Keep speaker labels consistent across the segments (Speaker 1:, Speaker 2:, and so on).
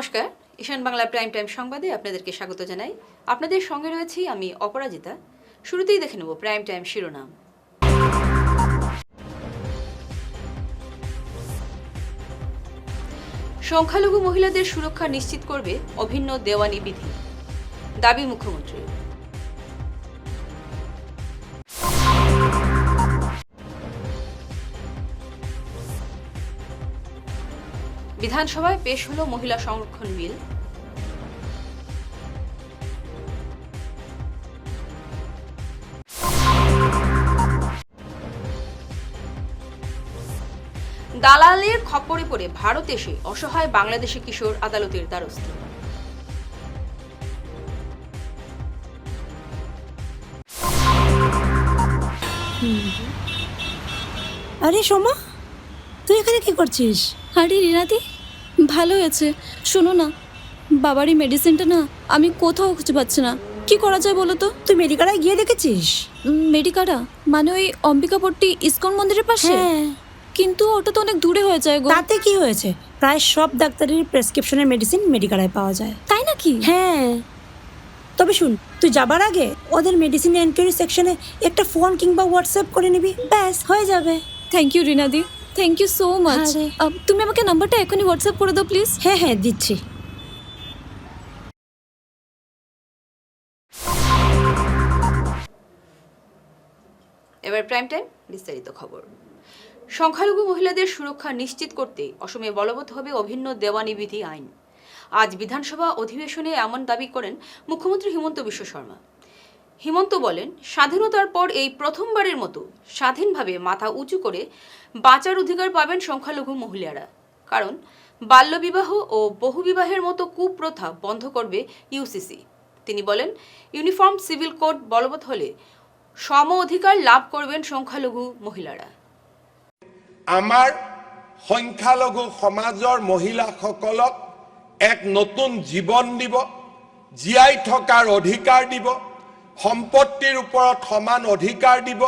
Speaker 1: নমস্কার, ঈশান Bangla prime time সংবাদে আপনাদেরকে স্বাগত জানাই। আপনাদের সঙ্গে রয়েছি আমি অপরাজিতা। শুরুতেই দেখে নেব প্রাইম টাইম শিরোনাম। সংখ্যালঘু মহিলাদের সুরক্ষা নিশ্চিত করবে অভিন্ন দেওয়ানি বিধি, দাবি মুখ্যমন্ত্রীর। বিধানসভায় পেশ হলো মহিলা সংরক্ষণ বিল। দালালের খপ্পরে পড়ে ভারত এসে অসহায় বাংলাদেশি কিশোর আদালতের দ্বারস্থ।
Speaker 2: আরে সোমা, তুই এখানে কি করছিস?
Speaker 3: আরে রিনাদি, ভালো হয়েছে। শোনো না, বাবারই মেডিসিনটা না আমি কোথাও খুঁজে পাচ্ছি না। কি করা যায় বলো তো?
Speaker 2: তুই মেডিকালায় গিয়ে দেখেছিস?
Speaker 3: মেডিকাটা মানে ওই অম্বিকাপট্টি ইসকন মন্দিরের পাশে?
Speaker 2: হ্যাঁ,
Speaker 3: কিন্তু ওটা তো অনেক দূরে হয়ে যায় গো।
Speaker 2: তাতে কি হয়েছে? প্রায় সব ডাক্তারের প্রেসক্রিপশনের মেডিসিন মেডিকালায় পাওয়া যায়।
Speaker 3: তাই নাকি?
Speaker 2: হ্যাঁ, তবে শুন, তুই যাবার আগে ওদের মেডিসিন এনকোয়ারি সেকশনে একটা ফোন কিংবা হোয়াটসঅ্যাপ করে নিবি, ব্যাস হয়ে যাবে।
Speaker 3: থ্যাংক ইউ রিনাদি, থ্যাংক ইউ সো মাচ।
Speaker 2: আরে।
Speaker 3: তুমি আমাকে নাম্বারটা এখনই হোয়াটসঅ্যাপ করে দাও প্লিজ।
Speaker 2: হ্যাঁ হ্যাঁ, দিচ্ছি।
Speaker 1: এবার প্রাইম টাইম বিস্তারিত খবর। সংখ্যালঘু মহিলাদের সুরক্ষা নিশ্চিত করতে অসমে বলবৎ হবে অভিন্ন দেওয়ানি বিধি আইন। আজ বিধানসভা অধিবেশনে এমন দাবি করেন মুখ্যমন্ত্রী হিমন্ত বিশ্ব শর্মা। হিমন্ত বলেন, স্বাধীনতার পর এই প্রথমবারের মতো স্বাধীনভাবে মাথা উঁচু করে বাঁচার অধিকার পাবেন সংখ্যালঘু মহিলারা। কারণ বাল্যবিবাহ ও বহুবিবাহের মতো কুপ্রথা বন্ধ করবে ইউসিসি। তিনি বলেন, ইউনিফর্ম সিভিল কোড বলবৎ হলে সম অধিকার লাভ করবেন সংখ্যালঘু মহিলারা।
Speaker 4: আমাৰ সংখ্যালঘু সমাজৰ মহিলাসকলক এক নতুন জীৱন দিব, জীয়াই থকাৰ অধিকাৰ দিব, সম্পত্তিৰ ওপৰত সমান অধিকাৰ দিব,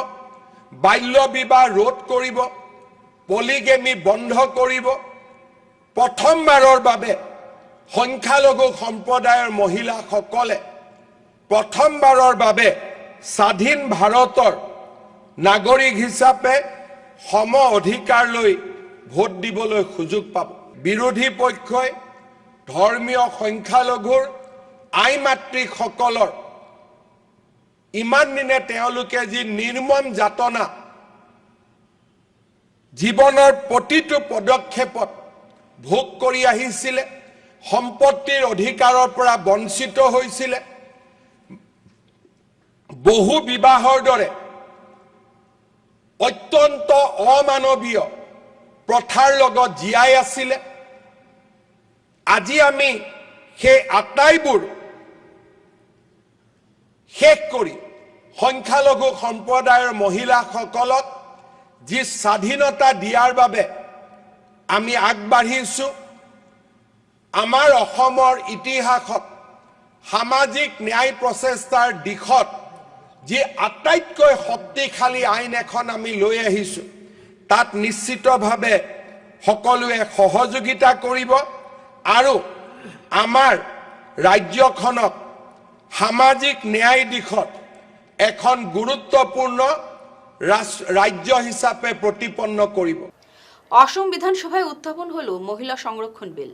Speaker 4: বাল্য বিবাহ ৰোধ কৰিব, পলিগেমি বন্ধ কৰিব। প্ৰথমবাৰৰ বাবে সংখ্যালঘু সম্প্ৰদায়ৰ মহিলাসকলে প্ৰথমবাৰৰ বাবে স্বাধীন ভাৰতৰ নাগৰিক হিচাপে সম অধিকাৰ লৈ ভোট দিবলৈ সুযোগ পাব। বিৰোধী পক্ষই ধৰ্মীয় সংখ্যালঘুৰ আই মাতৃসকলৰ ইমান দিনে তেওঁলোকে যি নিৰ্মম যাতনা জীৱনৰ প্ৰতিটো পদক্ষেপত ভোগ কৰি আহিছিলে, সম্পত্তিৰ অধিকাৰৰ পৰা বঞ্চিত হৈছিলে, বহু বিবাহৰ দৰে অত্যন্ত অমানৱীয় প্ৰথাৰ লগত জীয়াই আছিলে, আজি আমি সেই আটাইবোৰ শেষ কৰি সংখ্যালঘু সম্প্ৰদায়ৰ মহিলাসকলক যি স্বাধীনতা দিয়াৰ বাবে আমি আগবাঢ়িছোঁ। আমাৰ অসমৰ ইতিহাসত সামাজিক ন্যায় প্ৰচেষ্টাৰ দিশত যি আটাইতকৈ শক্তিশালী আইন এখন আমি লৈ আহিছোঁ, তাত নিশ্চিতভাৱে সকলোৱে সহযোগিতা কৰিব আৰু আমাৰ ৰাজ্যখনক সামাজিক ন্যায় দিশত এখন গুৰুত্বপূৰ্ণ ৰাজ্য হিচাপে প্ৰতিপন্ন কৰিব।
Speaker 1: অসম বিধানসভায় উত্থাপন হলো মহিলা সংরক্ষণ বিল।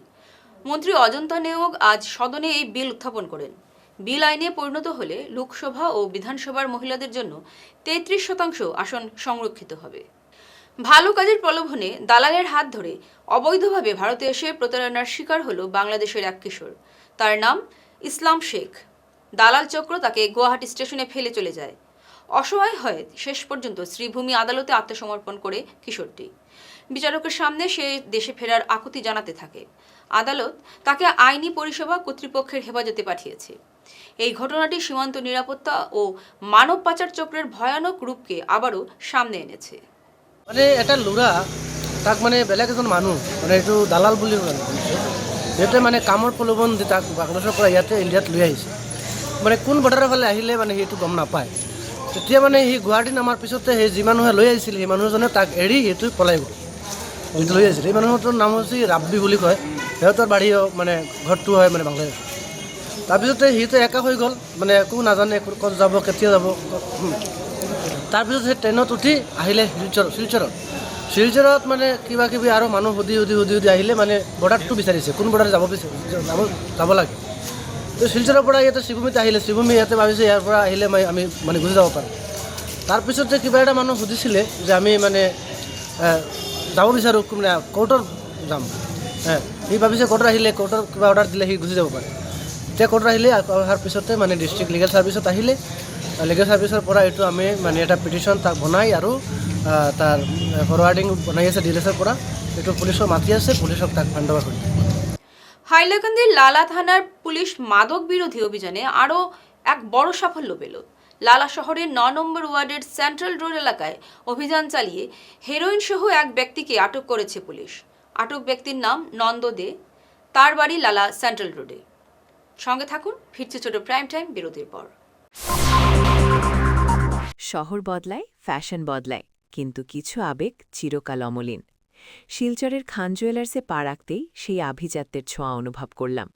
Speaker 1: মন্ত্রী অজন্তা নেওগ আজ সদনে এই বিল উত্থাপন করেন। বিল আইনে পরিণত হলে লোকসভা ও বিধানসভার মহিলাদের জন্য 33% আসন সংরক্ষিত হবে। ভালো কাজের প্রলোভনে দালালের হাত ধরে অবৈধভাবে ভারতে এসে প্রতারণার শিকার হলো বাংলাদেশের এক কিশোর। তার নাম ইসলাম শেখ। দালাল চক্র তাকে গুয়াহাটি স্টেশনে ফেলে চলে যায়। অসহায় হয়ে শেষ পর্যন্ত শ্রীভূমি আদালতে আত্মসমর্পণ করে কিশোরটি। বিচারকের সামনে সে দেশে ফেরার আকুতি জানাতে থাকে। আদালত তাকে আইনি পরিষেবা কর্তৃপক্ষের হেফাজতে পাঠিয়েছে। এই ঘটনাটি সীমান্ত নিরাপত্তা ও মানব পাচার চক্রের ভয়ানক রূপকে আবারও সামনে এনেছে।
Speaker 5: মানে এটা ল'ৰা তাক মানে বেলেগ এজন মানুহ মানে এইটো দালাল বুলি সিহঁতে মানে কামৰ প্ৰলোভন দি তাক বাংলাদেশৰ পৰা ইয়াতে ইণ্ডিয়াত লৈ আহিছে। মানে কোন বৰ্ডাৰৰ ফালে আহিলে মানে সেইটো গম নাপায়। তেতিয়া মানে সি গুৱাহাটী নামাৰ পিছতে সেই যি মানুহে লৈ আহিছিল সেই মানুহজনে তাক এৰি সেইটো পলাই গ'ল। লৈ আহিছিল। এই মানুহটোৰ নাম হৈছে ৰাব্বি বুলি কয়। সিহঁতৰ বাৰীও মানে ঘৰটো হয় মানে বাংলাদেশ। তাৰপিছতে সিহঁতে একা হৈ গ'ল, মানে একো নাজানে ক'ত যাব কেতিয়া যাব। তাৰপিছত সেই ট্ৰেইনত উঠি আহিলে শিলচৰত মানে কিবা কিবি আৰু মানুহ সুধি আহিলে মানে বৰ্ডাৰটো বিচাৰিছে, কোন বৰ্ডাৰ যাব লাগে। তো শিলচৰৰ পৰা ইয়াতে শিৱুমিত আহিলে, শিৱুমি ইয়াতে ভাবিছে ইয়াৰ পৰা আহিলে আমি মানে গুচি যাব পাৰোঁ। তাৰপিছতে কিবা এটা মানুহ সুধিছিলে যে আমি মানে যাব বিচাৰোঁ, মানে কোৰ্টত যাম। সি ভাবিছে কোৰ্টত আহিলে কোৰ্টৰ কিবা অৰ্ডাৰ দিলে সি গুচি যাব পাৰে। এতিয়া কোৰ্টত আহিলে অহাৰ পিছতে মানে ডিষ্ট্ৰিক্ট লিগেল ছাৰ্ভিচত আহিলে, লিগেল ছাৰ্ভিচৰ পৰা এইটো আমি মানে এটা পিটিশ্যন তাক বনাই আৰু তাৰ ফৰৱাৰ্ডিং বনাই আছে ডিএলএছৰ পৰা, এইটো পুলিচক মাতি আছে, পুলিচক তাক হেণ্ড অভাৰ কৰি দিয়ে।
Speaker 1: হাইলাকান্দির লালা থানার পুলিশ মাদক বিরোধী অভিযানে আরও এক বড় সাফল্য পেল। লালা শহরের ৯ নম্বর ওয়ার্ডের সেন্ট্রাল রোড এলাকায় অভিযান চালিয়ে হেরোইন সহ এক ব্যক্তিকে আটক করেছে পুলিশ। আটক ব্যক্তির নাম নন্দ দে, তার বাড়ি লালা সেন্ট্রাল রোডে। সঙ্গে থাকুন, ফিরছে ছোট প্রাইম টাইম বিরতির পর।
Speaker 6: শহর বদলায়, ফ্যাশন বদলায়, কিন্তু কিছু আবেগ চিরকাল অমলিন। শিলচরের খান জুয়েলার্সে পা রাখতেই সেই আভিজাত্যের ছোঁয়া অনুভব করলাম।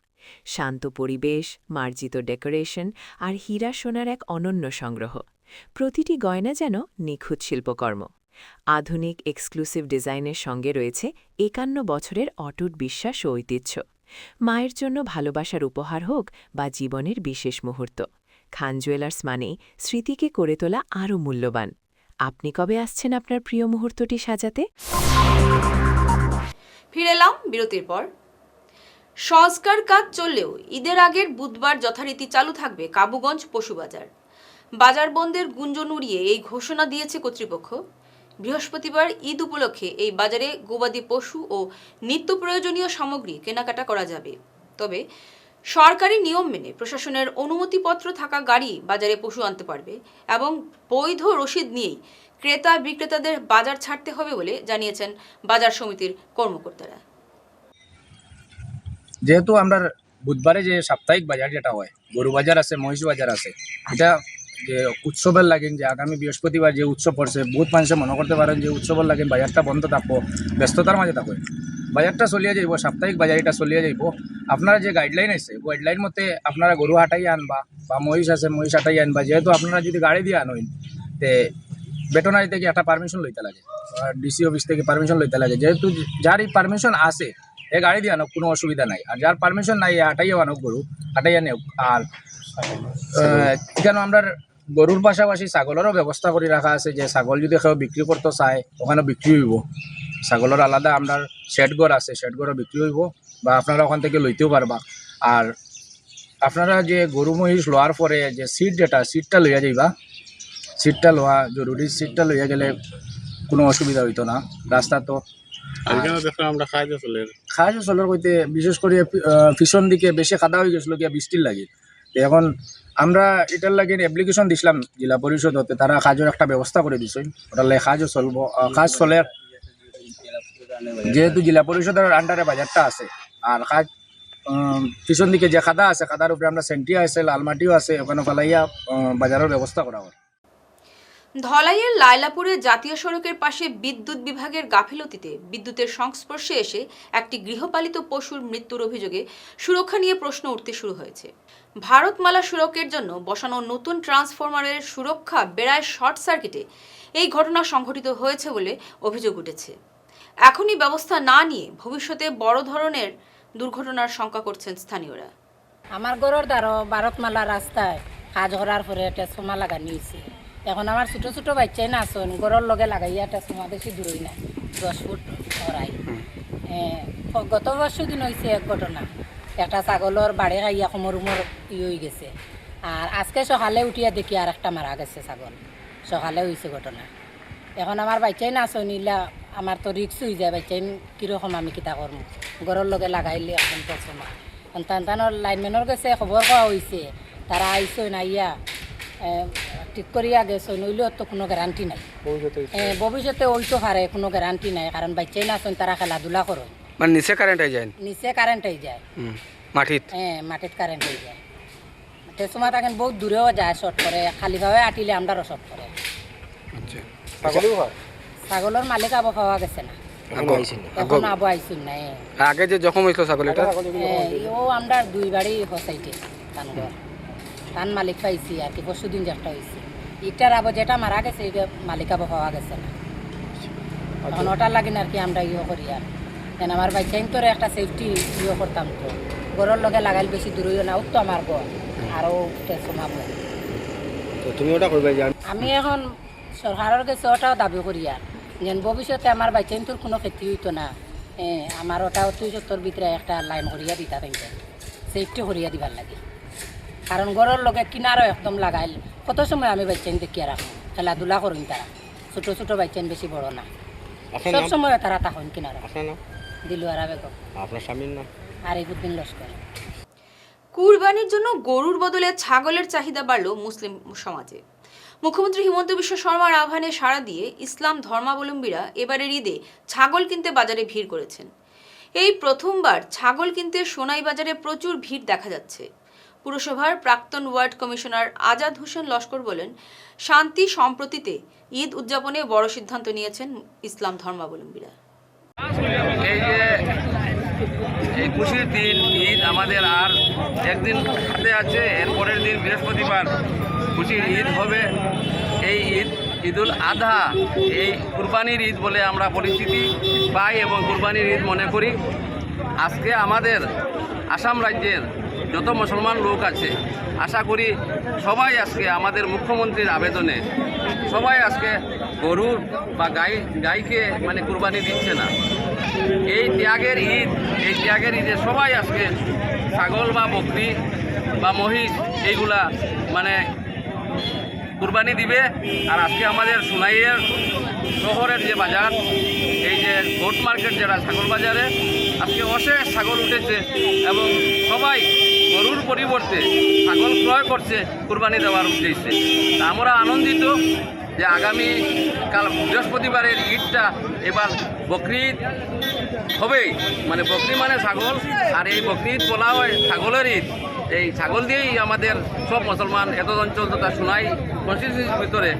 Speaker 6: শান্ত পরিবেশ, মার্জিত ডেকোরেশন আর হীরা সোনার এক অনন্য সংগ্রহ। প্রতিটি গয়না যেন নিখুঁত শিল্পকর্ম। আধুনিক এক্সক্লুসিভ ডিজাইনের সঙ্গে রয়েছে ৫১ বছরের অটুট বিশ্বাস ও ঐতিহ্য। মায়ের জন্য ভালোবাসার উপহার হোক বা জীবনের বিশেষ মুহূর্ত, খান জুয়েলার্স মানেই স্মৃতিকে করে তোলা আরও মূল্যবান। আপনি কবে আসছেন আপনার প্রিয় মুহূর্তটি সাজাতে?
Speaker 1: ফিরে এলাম বিরতির পর। সংস্কার কাজ চললেও ঈদের আগের বুধবার যথারীতি চালু থাকবে কাবুগঞ্জ পশু বাজার। বাজার বন্ধের গুঞ্জন উড়িয়ে এই ঘোষণা দিয়েছে কর্তৃপক্ষ। বৃহস্পতিবার ঈদ উপলক্ষে এই বাজারে গবাদি পশু ও নিত্য প্রয়োজনীয় সামগ্রী কেনাকাটা করা যাবে। তবে সরকারি নিয়ম মেনে প্রশাসনের অনুমতিপত্র থাকা গাড়ি বাজারে পশু আনতে পারবে এবং বৈধ রসিদ নিয়েই ক্রেতা বিক্রেতাদের বাজার ছাড়তে হবে বলে জানিয়েছেন বাজার সমিতির কর্মকর্তারা।
Speaker 7: যেহেতু আমরা বুধবারে যে সাপ্তাহিক বাজার যেটা হয়, গরু বাজার আছে, মহিষ বাজার আছে, এটা যে উৎসবের লাগেন যে আগামী বৃহস্পতিবার যে উৎসব পড়ছে, বহুত মানুষে মনে করতে পারেন যে উৎসবের লাগেন বাজারটা বন্ধ থাকবো, ব্যস্ততার মাঝে থাকবে। বাজারটা চলিয়ে যাইব, সাপ্তাহিক বাজার এটা চলিয়ে যাইব। আপনারা যে গাইডলাইন আছে গাইডলাইন মতে আপনারা গরু হাঁটাই আনবা বা মহিষ আছে মহিষ হাঁটাই আনবা। যেহেতু আপনারা যদি গাড়ি দিয়ে আনইন তে ভেটেরিনারি থেকে একটা পারমিশন লইতে লাগে, ডিসি অফিস থেকে পারমিশন লইতে লাগে। যেহেতু যার এই পারমিশন আছে এ গাড়ি দিয়ে আনুক, কোনো অসুবিধা নাই। আর যার পারমিশন নাই হাঁটাইও আনুক, গরু হাঁটাই আনুক। আর এখানে আমরা গরুর পাশাপাশি ছাগলেরও ব্যবস্থা করে রাখা আছে, যে ছাগল যদি কেউ বিক্রি করতে চায় ওখানে বিক্রি হইব। ছাগলের আলাদা আমরা শেডঘর আছে, শেডঘরও বিক্রি হইব বা আপনারা ওখান থেকে লইতেও পারবা। আর আপনারা যে গরু মহিষ লোয়ার পরে যে সিটটা লইয়া যাইবা, সিটটা লওয়া জরুরি। সিটটা লইয়া গেলে কোনো অসুবিধা হইতো না রাস্তা। তো আমরা খাওয়া চলের কইতে বিশেষ করে পিছন দিকে বেশি খাদা হয়ে গেছিলো গিয়া বৃষ্টির লাগে। এখন আমরা এটার লাগে অ্যাপ্লিকেশন দিছিলাম জেলা পরিষদ হতে, তারা কাজের একটা ব্যবস্থা করে দিছে, ওটার লাগে কাজও চলবো। কাজ চলে যেহেতু জেলা পরিষদের আন্ডারে বাজারটা আছে। আর কাজ পিছন দিকে যে খাদা আছে, খাদার উপরে আমরা সেন্টিয়া আছে, লালমাটিও আছে, ওখানে ফেলাইয়া বাজারের ব্যবস্থা করা হয়।
Speaker 1: ধলাইয়ের লায়লাপুরে জাতীয় সড়কের পাশে বিদ্যুৎ বিভাগের গাফিলতিতে বিদ্যুতের সংস্পর্শে এসে একটি গৃহপালিত পশুর মৃত্যুর অভিযোগে সুরক্ষা নিয়ে প্রশ্ন উঠতে শুরু হয়েছে। ভারতমালা সড়কের জন্য বসানো নতুন ট্রান্সফরমারের সুরক্ষা বেড়ায় শর্ট সার্কিটে এই ঘটনা সংঘটিত হয়েছে বলে অভিযোগ উঠেছে। এখনই ব্যবস্থা না নিয়ে ভবিষ্যতে বড় ধরনের দুর্ঘটনার শঙ্কা করছেন স্থানীয়রা।
Speaker 8: আমার ঘরের দ্বারা ভারতমালা রাস্তায় কাজ করার পরে ট্রান্সফরমার লাগানি হয়েছে। এখন আমার ছোটো ছোটো বাচ্চাই না আসন, ঘরের লগে লাগাইয়া ট্রান্সফরমার বেশি দূরই না, 10 ফুট ওরাই। গত বছর দিন হয়েছে এক ঘটনা, একটা ছাগলের বাড়ি খাইয়া কোমর উমর হয়ে গেছে। আর আজকে সকালে উঠিয়া দেখি আর একটা মারা গেছে ছাগল, সকালে হয়েছে ঘটনা। এখন আমার বাচ্চাই না আসন, ইলা আমার তো রিক্স হয়ে যায়, বাচ্চাই কীরকম আমি কিতা করবো, ঘরের লগে লাগাইলে এখন ট্রান্সফরমার। সন্তানৰ লাইনম্যানের কাছে খবর পাওয়া হয়েছে, তারা আইসই না ইয়া ঠিক করিয়া গেছে, নইলেও তো কোনো গ্যারান্টি নাই। ভবিষ্যতে ওইতো পারে, কোনো গ্যারান্টি নাই, কারণ বাচ্চাই না আসেন, তারা খেলাধুলা করে।
Speaker 9: মানে নিচে কারেন্ট হয়ে যায়,
Speaker 8: নিচে কারেন্ট হয়ে যায়,
Speaker 9: মাটিত
Speaker 8: মাটিত কারেন্ট হয়ে যায়। সময় থাকেন বহুত দূরেও যায়, শর্ট করে, খালিভাবে আটিলে আমরাও শর্ট করে। ছাগলের মালিক আবো পাওয়া গেছে না, এখন আবু আইসুন না
Speaker 9: আগে যে জখম হয়েছিল ছাগল এটা
Speaker 8: ও আমরা 2 বাড়ি হোসাইটে তানগর তান মালিক পাইছি আর কি পরশুদিন যেটা হয়েছে ইটার আবু যেটা মারা গেছে এটা মালিক আবু পাওয়া গেছে না এখন ওটার লাগিন আর কি আমরা করি আর আমার বাচ্চাইন তোর একটা সেফটি করতাম তো গরুর লগে লাগাইল বেশি দূর হইও না তো আমার গর আরও সোমাবো
Speaker 9: তুমি ওটা করবে
Speaker 8: আমি এখন সরকারের কাছে ওটাও দাবি করি আর যেন ভবিষ্যতে আমার বাচ্চাইন তোর কোনো ক্ষতি হইতো না আমার ওটা 70 ভিতরে একটা লাইন করিয়া দিতা থাকবে সেফটি করিয়া দিবার লাগে কারণ গরুর লগে কিনারও একদম লাগাইল কত সময় আমি বাচ্চাইন দেখিয়া রাখবো খেলাধুলা করুন তারা ছোটো ছোটো বাচ্চাইন বেশি বড় না সব সময় তারা তখন কিনারা দিলুয়ারা বেগম
Speaker 9: আপনার স্বামীর নাম
Speaker 8: আরিফুদ্দিন লস্কর।
Speaker 1: কুরবানির জন্য গরুর বদলে ছাগলের চাহিদা বাড়ল মুসলিম সমাজে। মুখ্যমন্ত্রী হিমন্ত বিশ্ব শর্মার আহ্বানে সাড়া দিয়ে ইসলাম ধর্মাবলম্বীরা এবারের ঈদে ছাগল কিনতে বাজারে ভিড় করেছেন। এই প্রথমবার ছাগল কিনতে সোনাই বাজারে প্রচুর ভিড় দেখা যাচ্ছে। পুরসভার প্রাক্তন ওয়ার্ড কমিশনার আজাদ হোসেন লস্কর বলেন, শান্তি সম্প্রীতিতে ঈদ উদযাপনে বড় সিদ্ধান্ত নিয়েছেন ইসলাম ধর্মাবলম্বীরা।
Speaker 10: এই খুশির দিন ঈদ আমাদের আর একদিন হাতে আছে, এর পরের দিন বৃহস্পতিবার খুশির ঈদ হবে। এই ঈদ ঈদুল আধা, এই কুরবানির ঈদ বলে আমরা পরিচিতি পাই এবং কুরবানির ঈদ মনে করি। আজকে আমাদের আসাম রাজ্যের যত মুসলমান লোক আছে, আশা করি সবাই আজকে আমাদের মুখ্যমন্ত্রীর আবেদনে সবাই আজকে গরু বা গাইকে মানে কুরবানি দিচ্ছে না। এই ত্যাগের ঈদ, এই ত্যাগের ঈদে সবাই আজকে ছাগল বা বকরি বা মহিষ এইগুলা মানে কুরবানি দিবে। আর আজকে আমাদের সোনাইয়ের শহরের যে বাজার, এই যে গোট মার্কেট যেটা ছাগল বাজারে, আজকে অশেষ ছাগল উঠেছে এবং সবাই গরুর পরিবর্তে ছাগল ক্রয় করছে কুরবানি দেওয়ার উদ্দেশ্যে। তা আমরা আনন্দিত যে আগামী কাল বৃহস্পতিবারের ঈদটা এবার বকরি ঈদ হবে, মানে বকরি মানে ছাগল, আর এই বকরি ঈদ বলা হয় ছাগলের ঈদ। এই ছাগল দিয়েই আমাদের সব মুসলমান এত অঞ্চল তথা সোনাই কনস্টিটিউন্সির ভিতরে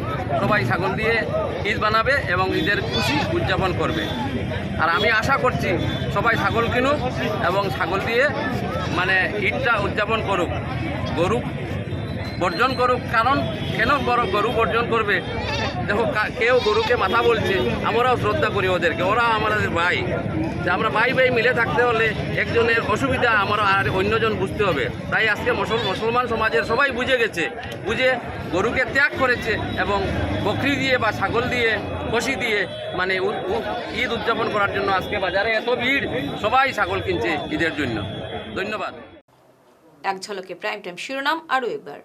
Speaker 10: সবাই ছাগল দিয়ে ঈদ বানাবে এবং ঈদের খুশি উদযাপন করবে। আর আমি আশা করছি সবাই ছাগল কিনুক এবং ছাগল দিয়ে মানে ঈদটা উদযাপন করুক, গরু বর্জন করুক। কারণ কেন গরু বর্জন করবে? দেখো, কেউ গরুকে মাথা বলছে, আমরাও শ্রদ্ধা করি ওদেরকে, ওরা আমাদের ভাই। যে আমরা ভাই ভাই মিলে থাকতে হলে একজনের অসুবিধা আমরা আর অন্যজন বুঝতে হবে। তাই আজকে মুসলমান সমাজের সবাই বুঝে গেছে, বুঝে গরুকে ত্যাগ করেছে এবং বকরি দিয়ে বা ছাগল দিয়ে কষি দিয়ে মানে ঈদ উদযাপন করার জন্য আজকে বাজারে এত ভিড়, সবাই ছাগল কিনছে ঈদের জন্য। ধন্যবাদ।
Speaker 1: এক ঝলকে প্রাইম টাইম শিরোনাম আরও একবার।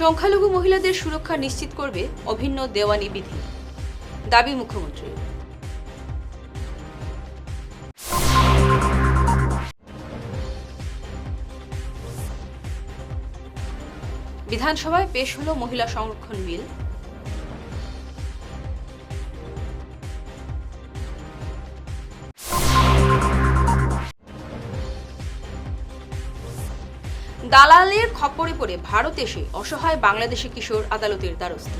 Speaker 1: সংখ্যালঘু মহিলাদের সুরক্ষা নিশ্চিত করবে অভিন্ন দেওয়ানি বিধি, দাবি মুখ্যমন্ত্রী। বিধানসভায় পেশ হল মহিলা সংরক্ষণ বিল। দালালের খপ্পরে পড়ে ভারত এসে অসহায় বাংলাদেশি কিশোর আদালতের দ্বারস্থ।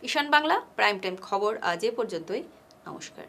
Speaker 1: ঈশান বাংলা প্রাইম টাইম খবর আজ এ পর্যন্তই। নমস্কার।